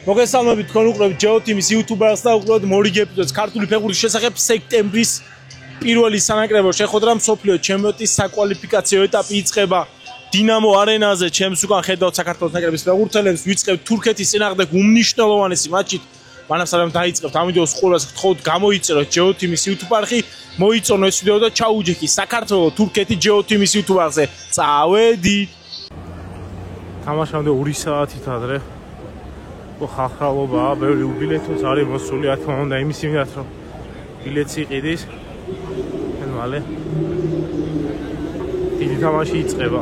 მოგესალმებით თქვენ უყურებთ GeoTeam-ის YouTube-ს და უყურებთ მორიგე ეპიზოდს ქართული ფეხბურთის შესახებ სექტემბრის პირველი სანაკრებო შეხვედრა მსოფლიო ჩემპიონატის საკვალიფიკაციო ეტაპი იწყება დინამო არენაზე. ჩემს უკან ხედავთ საქართველოს ნაკრების ფეხბურთელებს, ვიწყებთ თურქეთის წინააღმდეგ უმნიშვნელოვანესი მატჩით. მანამ დაიწყებთ, ამიტომ ყველას გთხოვთ გამოიწეროთ GeoTeam-ის YouTube არხი, მოიწონოთ ეს ვიდეო და ჩაუჯექი საქართველოს თურქეთი GeoTeam-ის YouTube არხზე. წავედით. თამაშამდე 2 საათით ადრე ხალხალობაა, ბევრი უბილეთოც არის მოსული, რა თქმა უნდა, იმის იმედად, რომ ბილეთს იყიდის. მალე დიდი თამაში იწყება.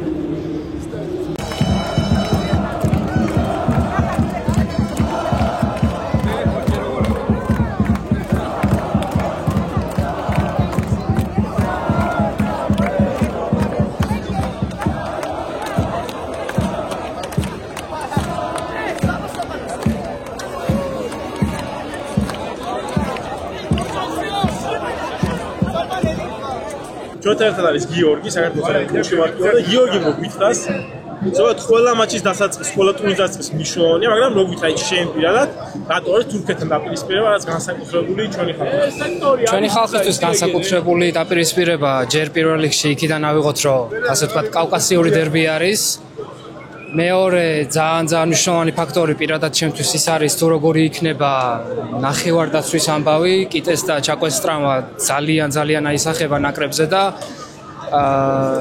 ჩვენთან ერთად არის გიორგი, საქართველოს კლუბში მარტივად და გიორგი მოგვითხრას. ზოგადად ყველა მატჩის დასაწყის, ყველა ტურნირის დასაწყის მნიშვნელოვანია, მაგრამ მოგვითხრა შენ პირადად, რატო არის თურქეთთან დაპირისპირება, რაც განსაკუთრებული ჩვენი ხალხისთვის. ჩვენი ხალხისთვის განსაკუთრებული დაპირისპირება ჯერ პირველ რიგში იქიდან ავიღოთ, რომ ასე ვთქვათ, კავკასიური დერბი არის. მეორე ძალიან მნიშვნელოვანი ფაქტორი პირადად ჩემთვის ის არის, თუ როგორი იქნება ნახევარდაცვის ამბავი, კიტეს და ჩაკვეს ტრამვა ძალიან აისახება ნაკრებზე და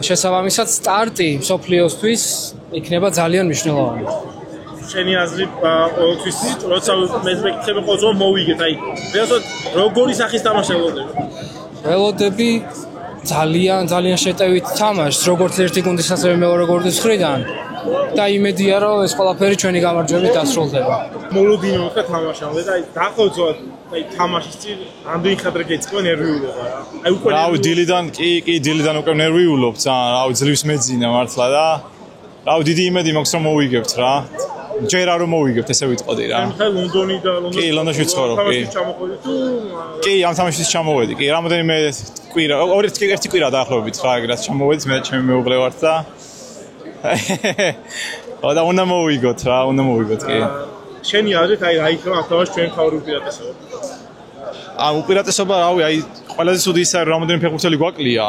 შესაბამისად სტარტი მსოფლიოსთვის იქნება ძალიან მნიშვნელოვანი. შენი აზრით ყოველთვის როცა მე მეკითხები ყოველთვის მოვიგეთ, აი რეალურად როგორი სახის თამაში ველოდები? ველოდები ძალიან შეტევით თამაშს, როგორც ერთი გუნდის ასევე მეორე გუნდის მხრიდან. და იმედია, რომ ეს ყველაფერი ჩვენი გამარჯვებით დასრულდება. მოლოდინო და თამაშამდე და აი დაახლოებით აი თამაშის წინ ამდენი ხადრე გეწყო ნერვიულობა რა. აი უკვე რავი დილიდან უკვე ნერვიულობ ძალიან, რავი ძლივს მეძინა მართლა და რავი დიდი იმედი მაქვს რომ მოვიგებთ რა. ჯერა რომ მოვიგებთ ესე ვიტყოდი რა. ხა ლონდონი და კი ლონდონში ვცხოვრობ კი. კი ამ თამაშის ჩამოვედი კი რამოდენიმე კვირა ერთი კვირა დაახლოებით რა ეგრეთ ჩამოვედი მე ჩემი მეუღლე ვართ და და უნდა მოვიგოთ კი. შენი აზრით აი რა იქნება ამ თამაშს ჩვენ თავი უპირატესობა? ამ უპირატესობა რავი აი ყველაზე ცუდი ის არის რამოდენიმე ფეხბურთელი გვაკლია.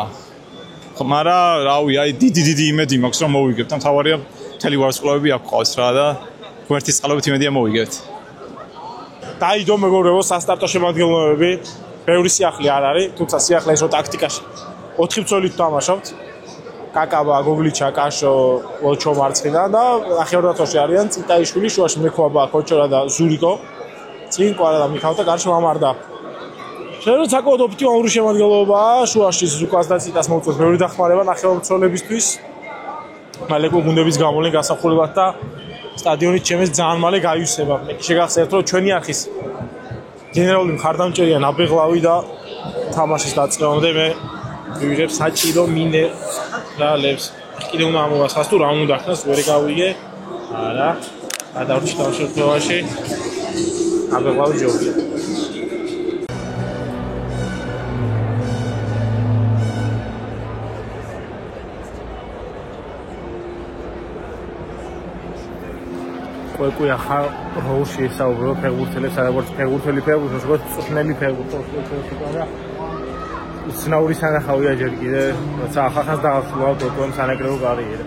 მაგრამ რავი აი დიდი იმედი მაქვს რომ მოვიგებთ. თავარია მთელი ვარსკვლავები აქ ყავს რა და გვერდის წყალობით იმედია მოვიგებთ. დაიდო მეგობრებო სასტარტო შემადგენლობები. ბევრი სიახლე არ არის, თუმცა სიახლე ისო ტაქტიკაში 4 მცველით თამაშობთ. კაკაბა, გოგლიჩა, კაშო, ლოჩო მარცხნიდან და ნახევარდაცვაში არიან წიტაიშვილი, შუაში მექვაბა, ქოჩორა და ზურიკო. წინ კვარა და მიხავ და გარშემო ამარდა. შეიძლება საკუთარ ოპტიმალური შემადგენლობაა, შუაში ზუკას და წიტას მოუწევს ბევრი დახმარება ნახევარმცველებისთვის. მალე გუნდების გამოვლენ გასახურებად და სტადიონით ჩემს ძალიან მალე გაივსება. მე შეგახსენებთ რომ ჩვენი არხის გენერალური მხარდამჭერია ნაბეღლავი და თამაშის დაწყებამდე მე ვიღებ საჭირო მინერალებს. კიდევ უნდა ამოვასხას თუ რა უნდა ხდეს, ვერ გავიგე. არა. გადავრჩი თავშეფრევაში. ნაბეღლავი ჯობია. ყველა ხა როუში ესაუბრება ფეხბურთელებს, როგორც ფეხბურთელი ფეხბურთს, როგორც წვნელი ფეხბურთელს. უცნაური სანახავია ჯერ კიდე, როცა ახახანს დაასრულა თვითონ სანაკრებო კარიერა.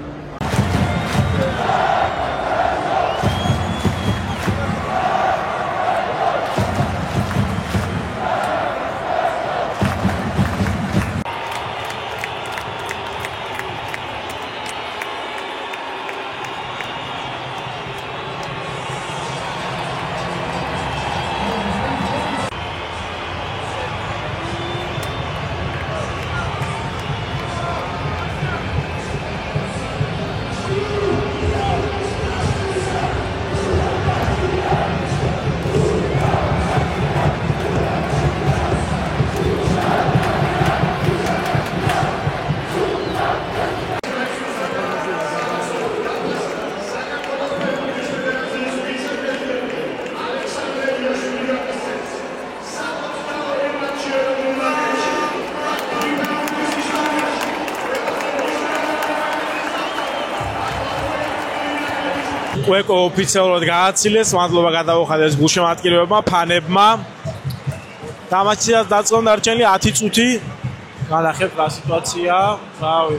უკვე ოფიციალურად გააცილეს, მადლობა გადავუხადეთ გულშემატკივრებმა, ფანებმა. დამაჩიას დაწყონ დარჩენილი 10 წუთი. განახეთ რა სიტუაციაა. რავი.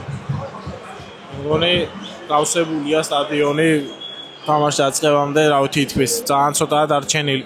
მგონი გავსებულია სტადიონი თამაშ დაწყებამდე, რავი თითქმის ძალიან ცოტაა დარჩენილი.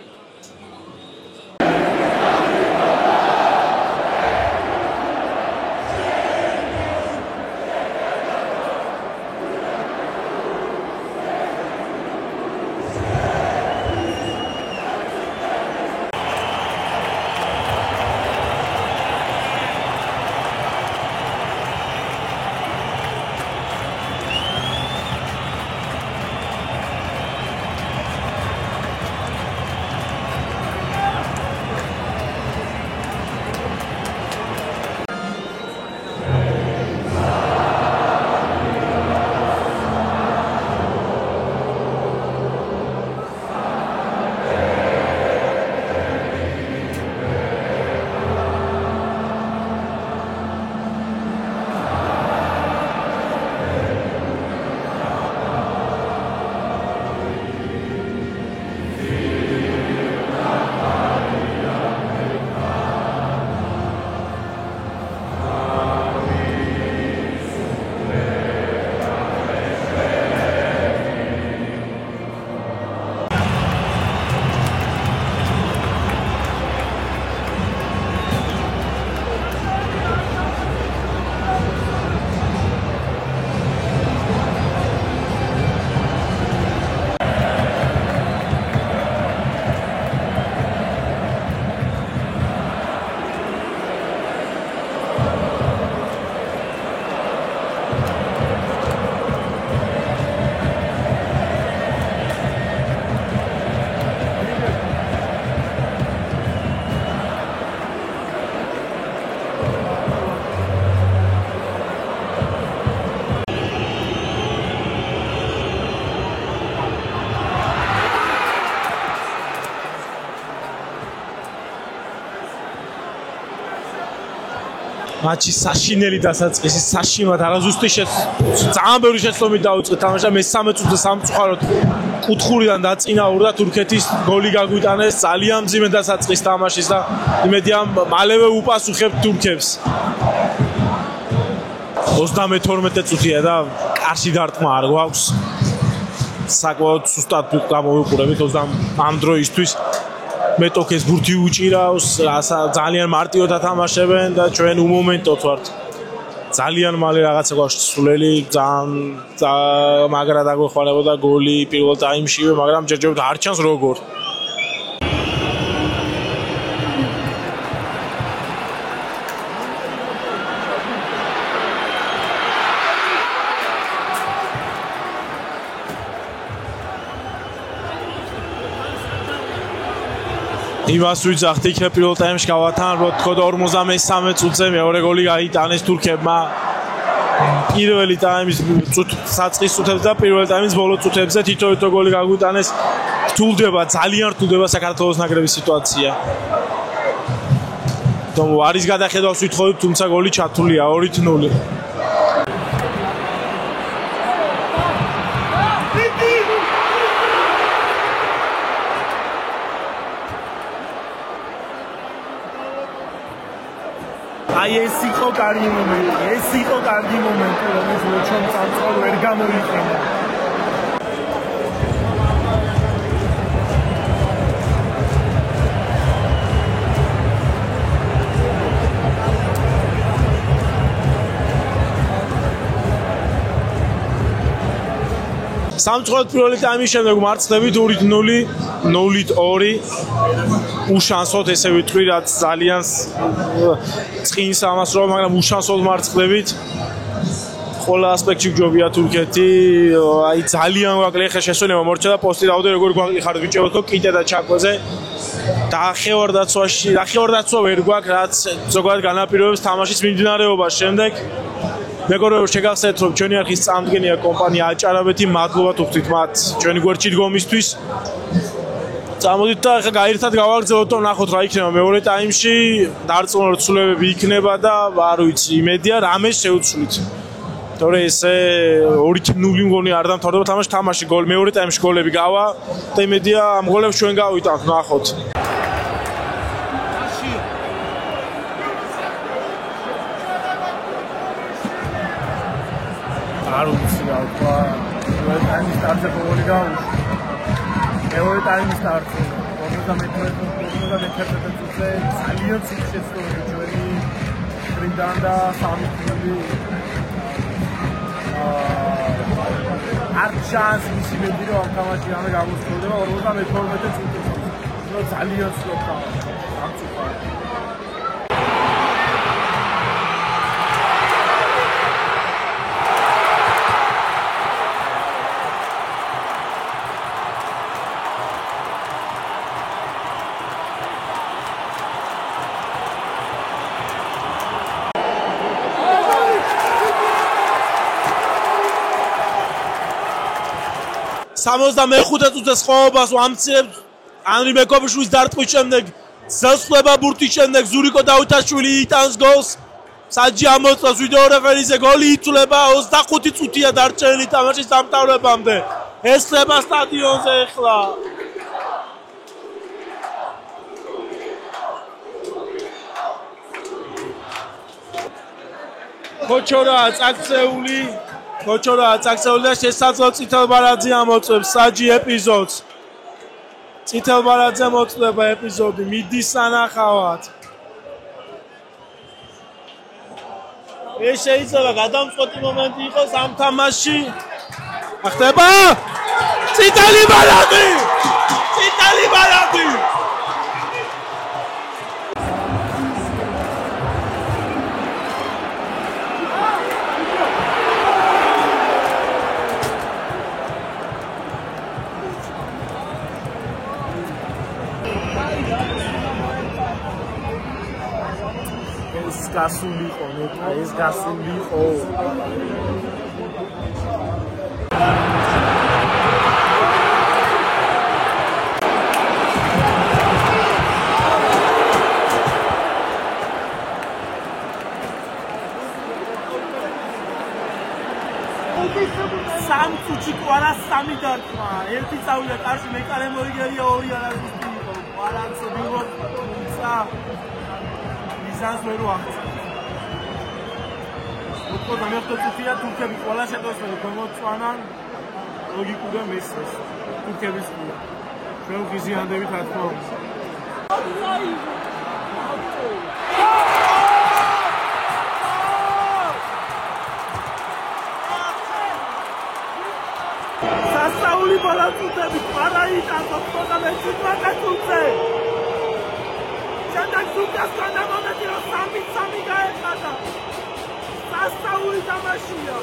მატჩი საშინელი დასაწყისი, საშინელად არაზუსტი ძალიან ბევრი შეცდომით დაუწყეთ თამაში და მე-13 წუთზე სამწუხაროდ კუთხურიდან დაწინაურდა თურქეთის გოლი გაგვიტანეს ძალიან მძიმე დასაწყის თამაშის და იმედია მალევე უპასუხებთ თურქებს. 32 წუთია და კარში დარტყმა არ გვაქვს. საკმაოდ სუსტად გამოვიყურებით ამ დროისთვის. მეტოქეს ბურთი უჭირავს, ძალიან მარტივად ათამაშებენ და ჩვენ უმომენტოდ ვართ. ძალიან მალე რაღაცა გვაქვს სულელი, ძალიან მაგრა დაგვეხმარებოდა გოლი პირველ ტაიმშივე, მაგრამ ჯერჯერობით არ ჩანს როგორ. იმას ვიძახთ იქ პირველ ტაიმში გავათანაბროთ თქო და 53 წუთზე მეორე გოლი გაიტანეს თურქებმა. პირველი ტაიმის საწყის წუთებზე და პირველ ტაიმის ბოლო წუთებზე თითო გოლი გაგვიტანეს. რთულდება, ძალიან რთულდება საქართველოს ნაკრების სიტუაცია. თუმცა არის გადახედავს ვითხოვთ, თუმცა გოლი ჩათვლია 2-0. აი ეს იყო კარგი მომენტი, რომელიც ჩვენ წამწვალ ვერ გამოიყენა. სამწუხაროდ პირველი ტაიმის შემდეგ მარცხდებით 2-0, 0-2. უშანსოდ ესე ვიტყვი, რაც ძალიან წინს ამას რომ, მაგრამ უშანსოდ მარცხდებით. ყველა ასპექტში გჯობია თურქეთი, აი ძალიან გვაკლიხა შესვენება მორჩა და პოსტი დავდე როგორ გვაკლიხართ ბიჭებო თქო კიდე და ჩაკვეზე. დახევარდაცვა ვერ გვაქვს, რაც ზოგადად განაპირობებს თამაშის მიმდინარეობას შემდეგ. მეგობრებო, შეგახსენებთ, რომ ჩვენი არხის წამდგენია კომპანია აჭარაბეთი, მადლობთ უხდით მათ ჩვენი გვერდში დგომისთვის. წამოდით და ახლა გაერთად გავაგრძელოთ და ნახოთ რა იქნება მეორე ტაიმში, დარწმუნებული ცვლილებები იქნება და არ ვიცი, იმედია რამეს შევცვლით. თორე ესე 2-0 მგონი არ დამთავრდა თამაში გოლ მეორე ტაიმში გოლები გავა და იმედია ამ გოლებს ჩვენ გავიტანთ ნახოთ არ ვიცი რა თქვა მეორე ტაიმის სტარტზე გოლი გაუშვა მეორე ტაიმის სტარტზე 51 წუთზე ძალიან ცივი შეცდომები ჩვენი ფრიდან და 3 გოლი არ შანსი მისი მედი რომ ამ თამაში ამე გამოსწორდება 52 წუთზე ძალიან ცუდ თამაში ამწუხარ სამოცდამეხუთე წუთზე სხვაობას ამცირებს ანრი მეკობიშვილის დარტყმის შემდეგ ზასხლება ბურთის შემდეგ ზურიკო დავითაშვილი იტანს გოლს საჯი ამოწევს ვიდეო რეფერიზე გოლი იწულება 25 წუთია დარჩენილი თამაშის დამთავრებამდე ეს ხდება სტადიონზე ახლა ქოჩორაა წაქცეული და შესაძლოა წითელბარაძე ამოწევს საჯი ეპიზოდს. წითელბარაძე მოწდება ეპიზოდი, მიდის სანახავად. ეს შეიძლება გადამწყვეტი მომენტი იყოს ამ თამაშში. ხდება წითელი ბარადი! წითელი ბარადი! გასულიყო, ეს გასულიყო. სამ წუთი ყარა სამი დარტყმა. ერთი წავიდა კარში, მეკარე მოიგერია, ორი არასდროს იყო. ბალანსი მიიღო. მიზანს ვერ უახსნა. უფრო დამერტო წუთია თურქები ყველა შეტოსები გამოწვანან ლოგიკურად მესეს თურქების ყველა. ჩვენ ვიზიანდებით რა თქმა უნდა. სასაული ბალანსები პარაიტას 91 წუთზე. შემდეგ თურქებთან მომენტი რომ 3-3 გაეხადა. სასაული თამაშია.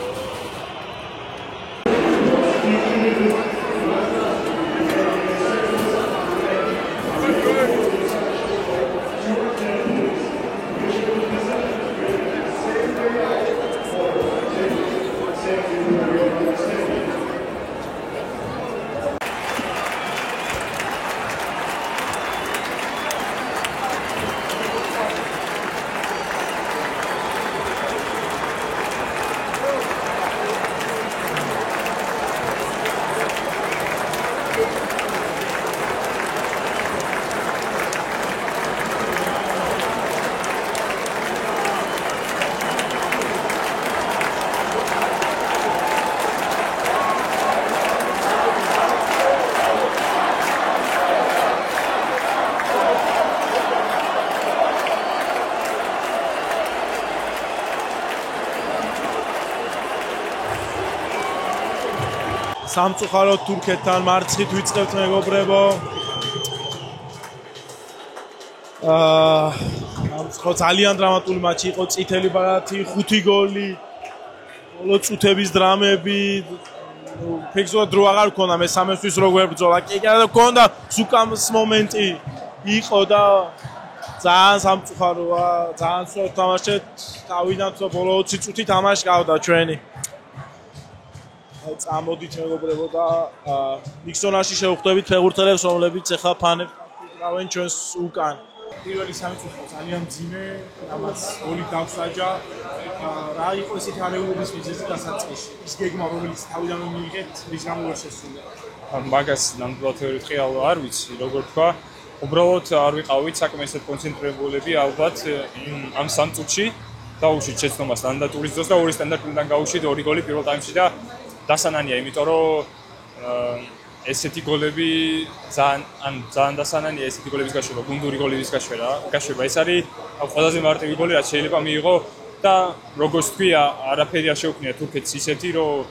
სამწუხაროდ თურქეთთან მარცხით ვიწყებთ მეგობრებო. ხო ძალიან დრამატული მატჩი იყო, წითელი ბარათი, 5 გოლი, ბოლო წუთების დრამები. ფიქრობ დრო აღარ გქონდა მესამესთვის როგორ ბრძოლა. კი არა გქონდა ზუკამს მომენტი იყო და ძალიან სამწუხაროა, ძალიან სწორ თამაშეთ. თავიდან ბოლო 20 წუთი თამაში გავდა ჩვენი. წამოდით მეგობრებო და მიქსონაში შევხვდებით ფეხბურთელებს, რომლებიც ახლა ფანებს უკრავენ ჩვენს უკან. პირველი სამი წუთი ძალიან მძიმე, ამას გოლი დავსაჯა. რა იყო ესეთი არეულობის მიზეზი დასაწყისში? ის გეგმა, რომელიც თავიდანვე მიიღეთ, რის გამო ვერ შესრულდა? მაგას ნამდვილად ვერ ვიტყვი, არ ვიცი, როგორ თქვა. უბრალოდ არ ვიყავით საკმე ისეთ კონცენტრირებულები ალბათ ამ სამ წუთში. დაუშვით შეცდომას სტანდარტურის დროს და ორი სტანდარტულიდან გავუშვით ორი გოლი პირველ ტაიმში და დასანანია, იმიტომ რომ ესეთი გოლები ძალიან დასანანია ესეთი გოლების გაშვება, გუნდური გოლების გაშვება. ეს არის ყველაზე მარტივი გოლი, რაც შეიძლება მიიღო და როგორც თქვი, არაფერი არ შეუქმნია თურქეთს ისეთი, რომ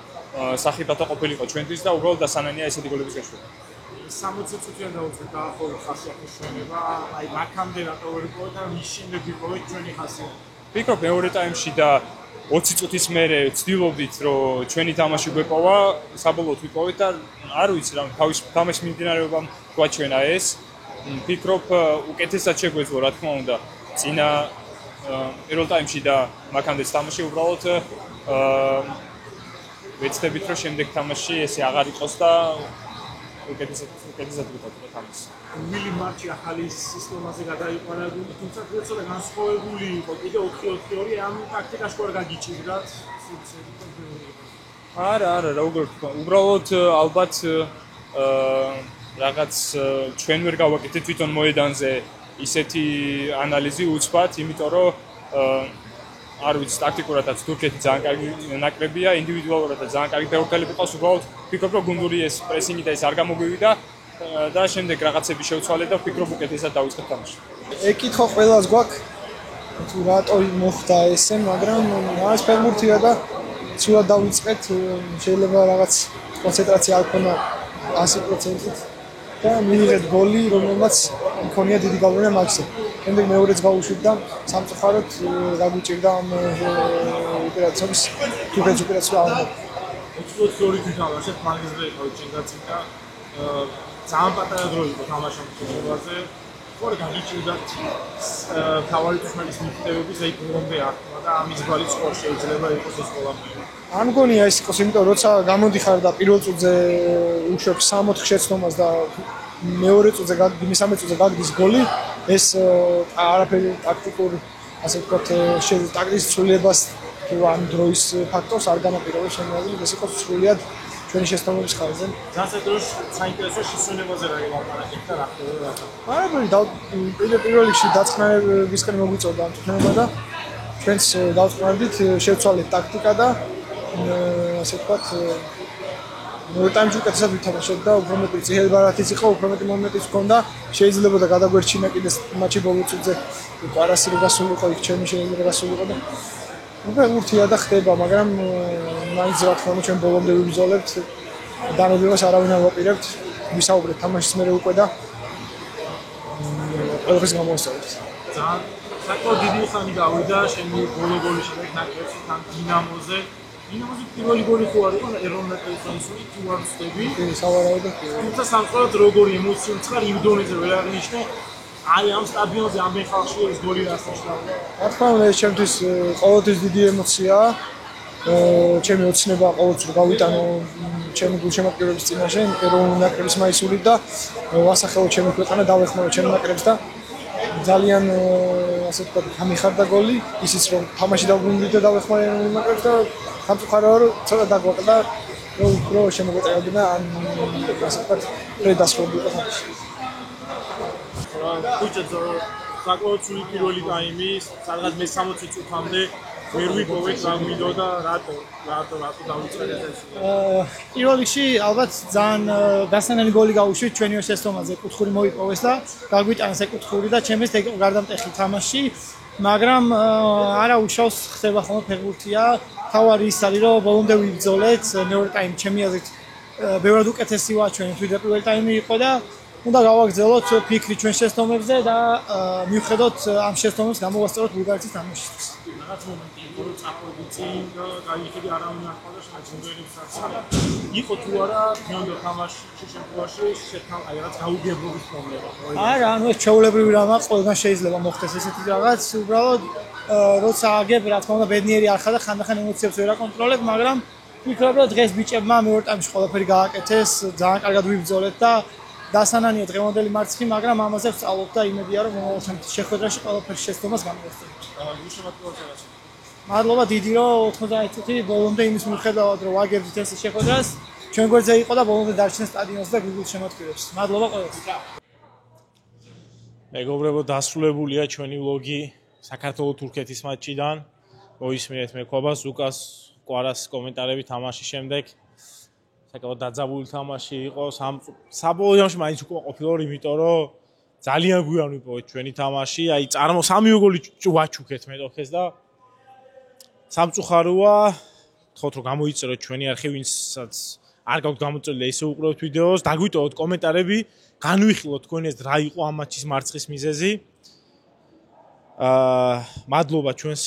სახიფათო ყოფილიყო ჩვენთვის და უბრალოდ დასანანია ესეთი გოლების გაშვება. 60 წუთიან დაუწყეთ დაახლოებით ხასიათის ჩვენება, აი მაქამდე რატო ვერ იყო და მის შემდეგ იყო ჩვენი ხასიათი. ვფიქრობ მეორე ტაიმში და 20 წუთის მერე ვცდილობდით რომ ჩვენი თამაში გვეპოვა, საბოლოოდ ვიპოვეთ და არ ვიცი რა თავის თამაშის მიმდინარეობამ გვაჩვენა ეს. ვფიქრობ უკეთესად შეგვეძლო რა თქმა უნდა წინა პირველ ტაიმში და მაქამდე თამაში უბრალოდ ვეცდებით რომ შემდეგ თამაში ესე აღარ იყოს და უკეთესად ვიყავით თამაში. მილი მატჩი ახალი სისტემაზე გადაიყვანა, თუმცა ცოტა განსხვავებული იყო. კიდე 4-4-2 ამ ტაქტიკას ხوار გაგიჭირდათ. არა, როგორ თქვა, უბრალოდ ალბათ რაღაც ჩვენ ვერ გავაკეთეთ თვითონ მოედანზე ისეთი ანალიზი უცბად, იმიტომ რომ არ ვიცი, ტაქტიკურადაც თურქეთი ძალიან კარგი ნაკრებია, ინდივიდუალურადაც ძალიან კარგი ფეხბურთელები ყავს, უბრალოდ ვფიქრობ რომ გუნდური ეს პრესინგი და ეს არ გამოგვივიდა და შემდეგ რაღაცები შევცვალეთ და ვფიქრობ უკეთესად დავიწყეთ თამაში. ეკითხო ყველას გვაქვს თუ რატო მოხდა ესე, მაგრამ ეს ფეხბურთია და სულად დავიწყეთ, შეიძლება რაღაც კონცენტრაცია არ ქონა 100%-ით და მიიღეთ გოლი, რომელმაც მქონია დიდი გავლენა მაგზე. შემდეგ მეორეც გავუშვით და სამწუხაროდ გაგვიჭირდა ამ ოპერაციების თურქეთის ოპერაცია. 22 თვით თამაშეთ, მაგაზე იყო ჩინგაცი და ძალიან პატარა დრო იყო თამაშობაზე. ხوار გაგიჭირდათ თავარი თქმის მიტევების ზეიფრომდე ახლა და ამის გვალიც ხوار შეიძლება იყოს ეს ყველაფერი. არ მგონია ეს იყოს, იმიტომ როცა გამოდიხარ და პირველ წუთზე უშვებ 3-4 შეცდომას და მეორე წუთზე მესამე წუთზე გაგდის გოლი, ეს არაფერი ტაქტიკურ, ასე ვთქვათ, ტაქტიკის ცვლილებას თუ ამ დროის ფაქტორს არ განაპირობებს შემოგვიდგა, ეს იყოს სრულიად ჩვენი შეცდომების ხარჯზე. ძალიან დროს საინტერესო შესრულებაზე რა გიყავით და რა ხდება. არაფერი პირველ რიგში დაწყნარებისკენ მოგვიწოდა ამ თქმა და ჩვენს დავწყნარდით შევცვალეთ ტაქტიკა და ასე ვთქვათ მეორე ტაიმში უკეთესად ვითამაშეთ და უფრო მეტი ძიებარათიც იყო, უფრო მეტი მომენტიც ჰქონდა, შეიძლება და გადაგვერჩინა კიდე მატჩი ბოლო წუთზე პარასი რო გასულიყო, იქ ჩემი შეიძლება გასულიყო და ფეხბურთია და ხდება, მაგრამ მაინც რა თქმა უნდა ჩვენ ბოლომდე ვიბრძოლებთ, დანებებას არავინ არ ვაპირებთ, ვისაუბრეთ თამაშის მერე უკვე და ყველაფერს გამოვასწორებთ. ძალიან საკმაოდ დიდი ხანი გავიდა შენი ბოლო გოლი შედეგ ნაკრებში თან დინამოზე. დინამოზე პირველი გოლი ხო არ იყო ეროვნულ ტელევიზიაში თუ არ ვწდები? სავარაუდოდ. თუმცა სამწუხაროდ როგორი ემოციური ცხარ იმ დონეზე ვერ აღნიშნე. აი ამ სტადიონზე ამბენ ხალხში ეს გოლი რასაშნაურია. რა თქმა უნდა ეს ჩემთვის ყოველთვის დიდი ემოციაა. ჩემი ოცნება ყოველთვის გავიტანო ჩემი გულშემატკივრების წინაშე ეროვნული ნაკრების მაისურით და ვასახელო ჩემი ქვეყანა, დავეხმარო ჩემ ნაკრებს და ძალიან ასე ვთქვათ, გამიხარდა გოლი, ისიც რომ თამაში დავგუნდით და დავეხმარე ეროვნულ ნაკრებს და სამწუხაროა რომ ცოტა დაგვაკლდა, რომ უფრო შემოგვეწევინა ამ ასე ვთქვათ, პრედასხობილიყო თამაში. ხუჭეძო საკმაოდ ცივი პირველი ტაიმი, სადღაც მე-60 წუთამდე ვერ ვიპოვეთ რა მინდოდა რატო დავიწყეთ ეს. პირველ რიგში ალბათ ძალიან დასანელი გოლი გავუშვით ჩვენი შეცდომაზე, კუთხური მოიპოვეს და გაგვიტანეს კუთხური და ჩემს ეგ გარდამტეხი თამაში, მაგრამ არა უშავს ხდება ხოლმე ფეხბურთია. თავარი ის არის რომ ბოლომდე ვიბრძოლეთ, მეორე ტაიმი ჩემი აზრით ბევრად უკეთესი ვაჩვენეთ ვიდრე პირველი ტაიმი იყო და უნდა გავაგრძელოთ ფიქრი ჩვენ შეცდომებზე და მივხედოთ ამ შეცდომებს გამოვასწოროთ ბულგარეთის თამაშისთვის. რაღაც მომენტი იყო რომ წახვედი წინ და გაიხედი არავინ არ ყავდა შემოგვერებსაც. იყო თუ არა თუნდაც თამაში შემთხვევაში შეთან აი რაღაც გაუგებრობის პრობლემა. არა, ანუ ეს ჩაულებრივი რამაა, ყველგან შეიძლება მოხდეს ესეთი რაღაც, უბრალოდ როცა აგებ, რა თქმა უნდა, ბედნიერი არ ხარ და ხანდახან ემოციებს ვერ აკონტროლებ, მაგრამ ვფიქრობ, რომ დღეს ბიჭებმა მეორე ტაიმში ყველაფერი გააკეთეს, ძალიან კარგად ვიბრძოლეთ და დასანანია დღევანდელი მარცხი, მაგრამ ამაზე ვსწავლობ და იმედია რომ მომავალ შეხვედრაში ყველაფერს შეცდომას გამოვხსენებთ. მადლობა დიდი რომ 90 წუთი ბოლომდე იმის მიუხედავად რომ ვაგებდით ეს შეხვედრას, ჩვენ გვერდზე იყო და ბოლომდე დარჩენს სტადიონს და Google შემოქმედებს. მადლობა ყველას. მეგობრებო, დასრულებულია ჩვენი ვლოგი საქართველოს-თურქეთის მატჩიდან. მოისმინეთ მეკობა ზუკას კვარას კომენტარები თამაშის შემდეგ. საკმაოდ დაძაბული თამაში იყო. საბოლოო ჯამში მაინც უკვე ყოფილა, იმიტომ რომ ძალიან გვიან ვიპოვეთ ჩვენი თამაში. აი, სამი გოლი ვაჩუქეთ მეტოქეს და სამწუხაროა, თქოთ რომ გამოიწეროთ ჩვენი არხი, ვინცაც არ გაქვთ გამოწვეული, ისე უყურებთ ვიდეოს, დაგვიტოვოთ კომენტარები, განვიხილოთ თქვენ ეს რა იყო ამ მატჩის მარცხის მიზეზი. მადლობა ჩვენს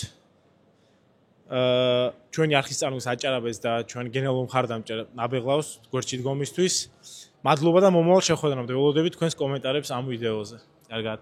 ჩვენი არხის წარმოების აჭარაბეს და ჩვენ გენერალურ მხარდამჭერ ნაბეღლავს გვერდში დგომისთვის. მადლობა და მომავალ შეხვედრამდე ველოდებით თქვენს კომენტარებს ამ ვიდეოზე. კარგად.